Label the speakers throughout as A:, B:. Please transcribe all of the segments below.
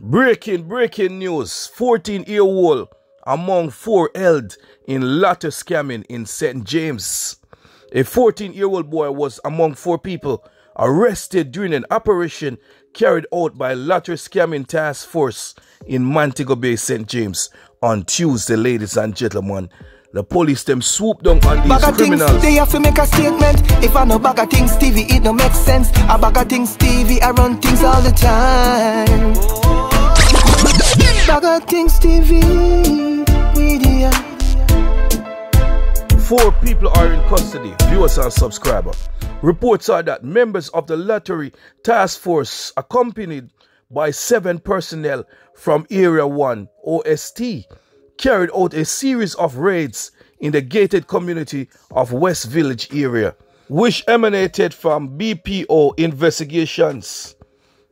A: Breaking news. 14-year-old among 4 held in lottery scamming in St. James. A 14-year-old boy was among 4 people arrested during an operation carried out by lottery scamming task force in Montego Bay, St. James on Tuesday, ladies and gentlemen. The police them swooped down on these criminals.
B: They have to make a statement. If I know BaggaThingz TV, it don't make sense. A BaggaThingz TV, I run things all the time. BaggaThingz TV Media.
A: 4 people are in custody, viewers and subscribers. Reports are that members of the lottery task force, accompanied by 7 personnel from Area 1 OST, carried out a series of raids in the gated community of West Village area, which emanated from BPO investigations.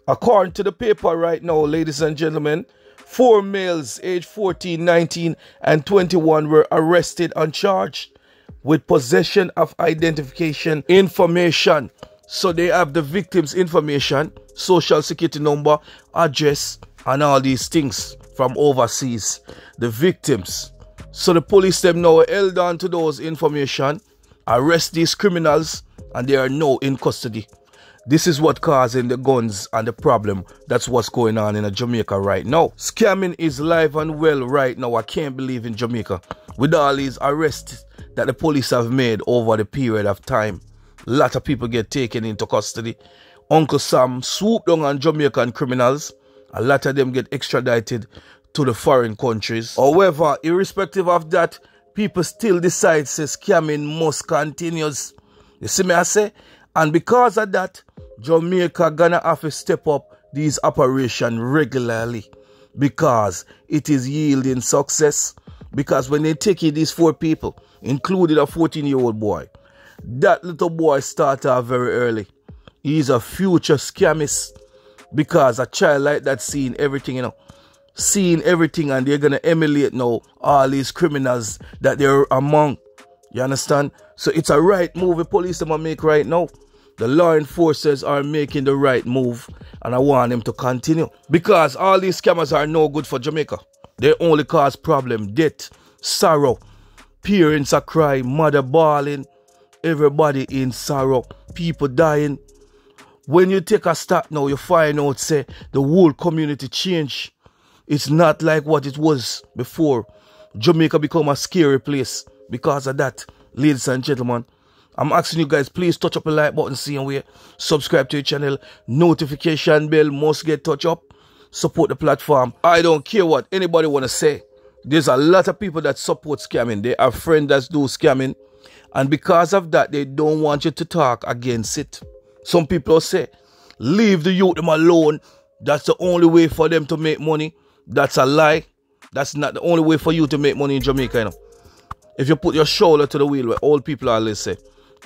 A: According to the paper right now, ladies and gentlemen, 4 males aged 14, 19, and 21 were arrested and charged with possession of identification information. So they have the victim's information, social security number, address, and all these things from overseas. The victims. So the police them now held on to those information, arrest these criminals, and they are now in custody. This is what causing the guns and the problem. That's what's going on in Jamaica right now. Scamming is live and well right now. I can't believe in Jamaica. With all these arrests that the police have made over the period of time, a lot of people get taken into custody. Uncle Sam swooped down on Jamaican criminals. A lot of them get extradited to the foreign countries. However, irrespective of that, people still decide say scamming must continue. You see me I say? And because of that, Jamaica gonna have to step up these operations regularly, because it is yielding success. Because when they take these 4 people, including a 14-year-old boy, that little boy started out very early. He's a future scammist, because a child like that seeing everything, seeing everything, and they're gonna emulate now all these criminals that they're among. You understand? So it's a right move the police are gonna make right now. The law enforcers are making the right move, and I want them to continue, because all these scammers are no good for Jamaica. They only cause problem, death, sorrow. Parents are crying, mother bawling, everybody in sorrow, people dying. When you take a stop now, you find out say the whole community change. It's not like what it was before. Jamaica become a scary place because of that. Ladies and gentlemen, I'm asking you guys, please touch up the like button, see and where. Subscribe to the channel. Notification bell must get touch up. Support the platform. I don't care what anybody want to say. There's a lot of people that support scamming. They have friends that do scamming. And because of that, they don't want you to talk against it. Some people say, leave the youth them alone. That's the only way for them to make money. That's a lie. That's not the only way for you to make money in Jamaica, If you put your shoulder to the wheel, where all people always say,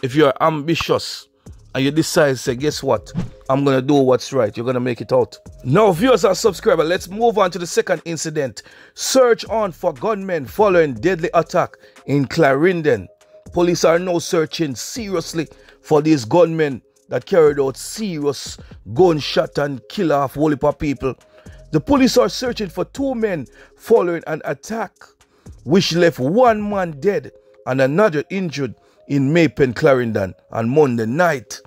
A: if you're ambitious and you decide, say, guess what? I'm going to do what's right. You're going to make it out. Now, viewers and subscribers, let's move on to the second incident. Search on for gunmen following deadly attack in Clarendon. Police are now searching seriously for these gunmen that carried out serious gunshot and kill off whole heap of people. The police are searching for 2 men following an attack which left 1 man dead and another injured in Maypen, Clarendon on Monday night.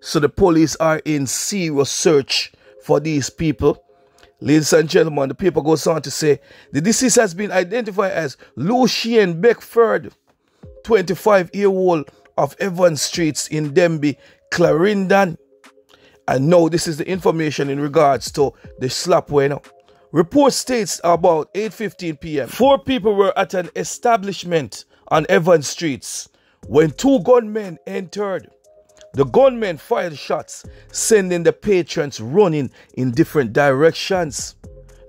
A: So the police are in serious search for these people. Ladies and gentlemen, the paper goes on to say the deceased has been identified as Lucien Beckford, 25-year-old of Evans Streets in Denby, Clarendon. And now this is the information in regards to the slap winner. Report states about 8:15 p.m. 4 people were at an establishment on Evans Streets when 2 gunmen entered. The gunmen fired shots, sending the patrons running in different directions.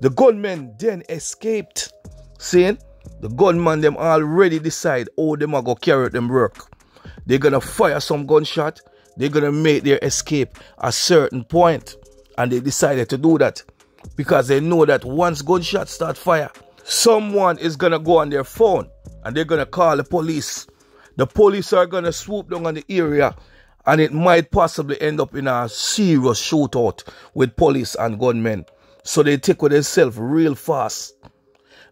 A: The gunmen then escaped. Seeing? The gunmen them already decide how them are going to carry them work. They're going to fire some gunshot. They're going to make their escape at a certain point. And they decided to do that because they know that once gunshots start fire, someone is going to go on their phone and they're going to call the police. The police are going to swoop down on the area, and it might possibly end up in a serious shootout with police and gunmen. So they take with themselves real fast.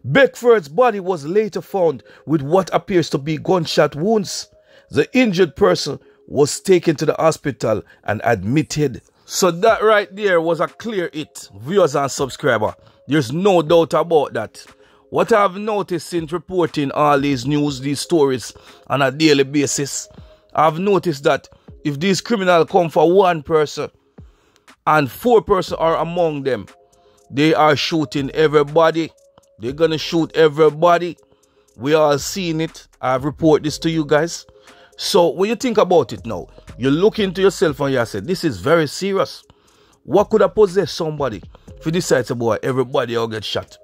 A: Beckford's body was later found with what appears to be gunshot wounds. The injured person was taken to the hospital and admitted. So that right there was a clear hit, viewers and subscribers. There's no doubt about that. What I've noticed since reporting all these news, these stories on a daily basis, I've noticed that if these criminals come for one person and 4 persons are among them, they are shooting everybody. They're gonna shoot everybody. We all seen it. I've reported this to you guys. So when you think about it now, you look into yourself and you say, this is very serious. What could have possessed somebody if you decide to boy, everybody will get shot?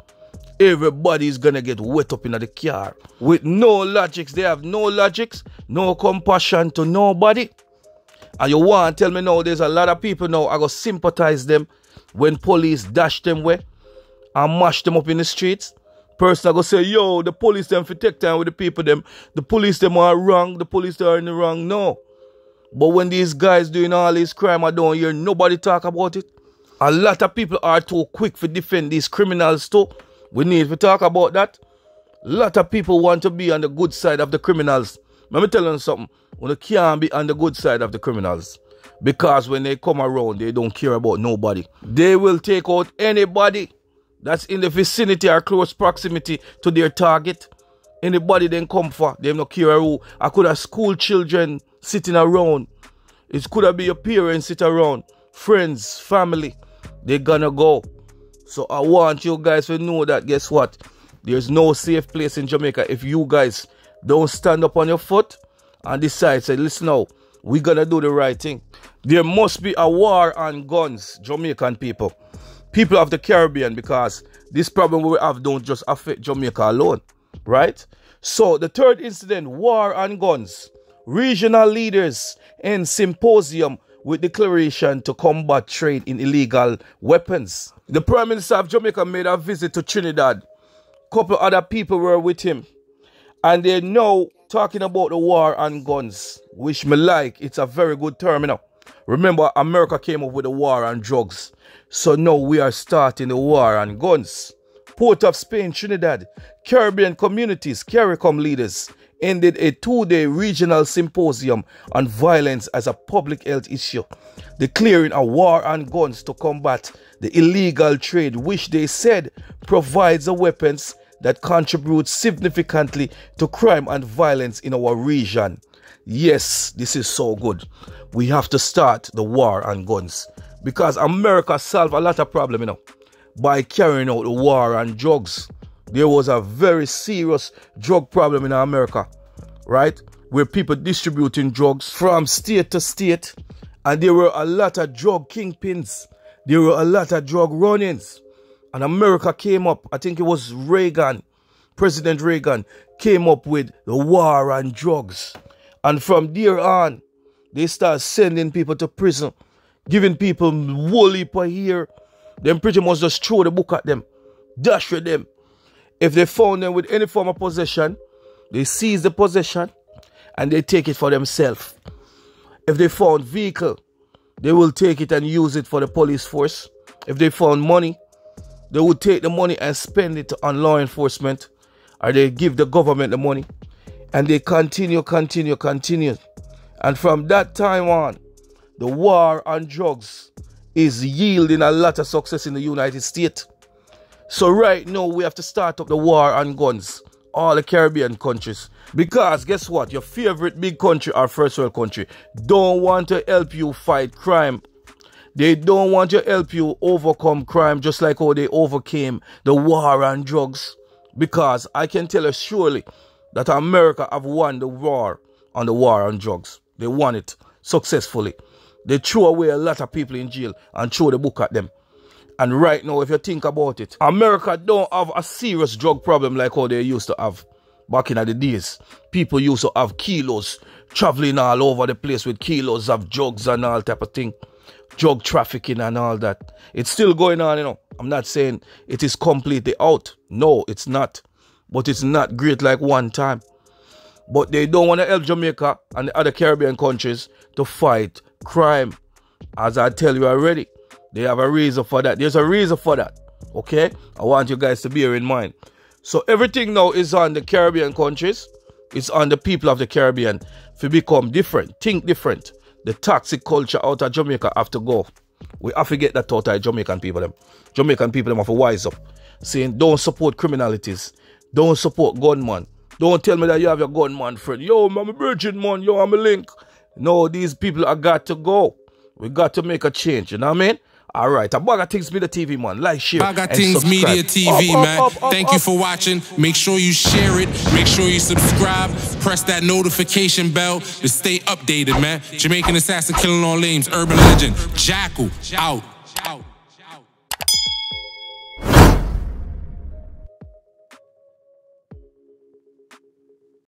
A: Everybody is gonna get wet up in the car. With no logics. They have no logics, no compassion to nobody. And you want to tell me now there's a lot of people now I go sympathize them when police dash them away and mash them up in the streets. Person go say, yo, the police them for take time with the people them. The police them are wrong. The police they are in the wrong. No. But when these guys doing all this crime, I don't hear nobody talk about it. A lot of people are too quick to defend these criminals too. We need to talk about that. A lot of people want to be on the good side of the criminals. Let me tell you something. When they can't be on the good side of the criminals. Because when they come around, they don't care about nobody. They will take out anybody that's in the vicinity or close proximity to their target. Anybody they come for, they don't care who. I could have school children sitting around. It could have be your parents sit around. Friends, family. They're gonna go. So I want you guys to know that, guess what? There's no safe place in Jamaica if you guys don't stand up on your foot and decide, say, listen now, we're gonna do the right thing. There must be a war on guns, Jamaican people. People of the Caribbean, because this problem we have don't just affect Jamaica alone, right? So the third incident, war on guns. Regional leaders end symposium with declaration to combat trade in illegal weapons. The Prime Minister of Jamaica made a visit to Trinidad. Couple other people were with him. And they're now talking about the war on guns, which me like. It's a very good term, you know. Remember, America came up with the war on drugs. So now we are starting the war on guns. Port of Spain, Trinidad, Caribbean communities, CARICOM leaders ended a 2-day regional symposium on violence as a public health issue, declaring a war on guns to combat the illegal trade, which they said provides the weapons that contribute significantly to crime and violence in our region. Yes, this is so good. We have to start the war on guns because America solved a lot of problems, you know, by carrying out the war on drugs. There was a very serious drug problem in America, right? Where people distributing drugs from state to state, and there were a lot of drug kingpins. There were a lot of drug run-ins. And America came up, I think it was Reagan, President Reagan, came up with the war on drugs. And from there on, they start sending people to prison, giving people whole per year. Then pretty much just throw the book at them, dash with them. If they found them with any form of possession, they seize the possession and they take it for themselves. If they found vehicle, they will take it and use it for the police force. If they found money, they would take the money and spend it on law enforcement, or they give the government the money. And they continue. And from that time on, the war on drugs is yielding a lot of success in the United States. So right now, we have to start up the war on guns. All the Caribbean countries. Because guess what? Your favorite big country or first world country don't want to help you fight crime. They don't want to help you overcome crime just like how they overcame the war on drugs. Because I can tell you surely that America have won the war on drugs. They won it successfully. They threw away a lot of people in jail and threw the book at them. And right now, if you think about it, America don't have a serious drug problem like how they used to have back in the days. People used to have kilos, traveling all over the place with kilos of drugs and all type of thing. Drug trafficking and all that. It's still going on, you know. I'm not saying it is completely out. No, it's not. But it's not great like one time. But they don't want to help Jamaica and the other Caribbean countries to fight crime. As I tell you already, they have a reason for that. There's a reason for that. Okay? I want you guys to bear in mind. So everything now is on the Caribbean countries. It's on the people of the Caribbean to become different, think different. The toxic culture out of Jamaica have to go. We have to get that out of Jamaican people. Jamaican people have to wise up. Saying don't support criminalities. Don't support gunman. Don't tell me that you have your gunman friend. Yo, I'm a virgin man. Yo, I'm a link. No, these people are got to go. We got to make a change. You know what I mean? All right. BaggaThingz Media TV, man. Like, share,
C: BaggaThingz Media TV, man. Thank you for watching. Make sure you share it. Make sure you subscribe. Press that notification bell to stay updated, man. Jamaican assassin killing all names. Urban legend. Jackal out.